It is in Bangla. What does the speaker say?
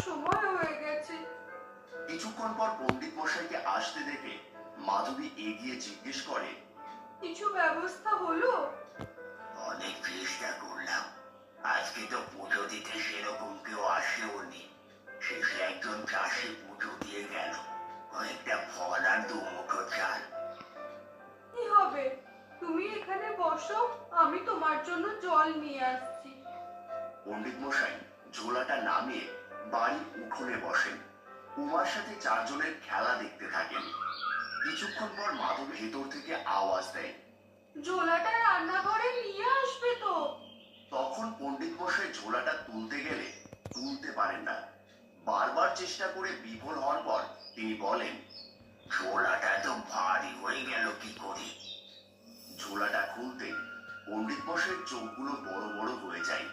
সময় হয়ে গেছে। কিছুক্ষণ পর পণ্ডিত মশাইকে আসতে দেখে মাধবী এগিয়ে জিজ্ঞেস করে, কিছু ব্যবস্থা হলো? অনেক চেষ্টা করলাম, আজকে তো পুজো দিতে সেরকম কেউ আসেওনি। শেষে একজন চাষি পুজো দিয়ে গেল, কয়েকটা ফল আর দুমুঠো চাল। কি হবে? তুমি এখানে বসো, আমি তোমার জন্য জল নিয়ে আসছি। পণ্ডিত মশাই ঝোলাটা নামিয়ে বাড়ির উঠোনে বসেন, উমার সাথে চারজনের খেলা দেখতে থাকেন। কিছুক্ষণ পর মাধব ভেতর থেকে আওয়াজ দেয়, ঝোলাটা রান্নাঘরে নিয়ে আসবে তো? তখন পণ্ডিত মশাই ঝোলাটা তুলতে গেলে তুলতে পারেন না। বারবার চেষ্টা করে বিফল হওয়ার পর তিনি বলেন, ঝোলাটা তো ভারী হয়ে গেল কি করে। ঝোলাটা খুলতে পণ্ডিত মশাইয়ের চোখগুলো বড় বড় হয়ে যায়।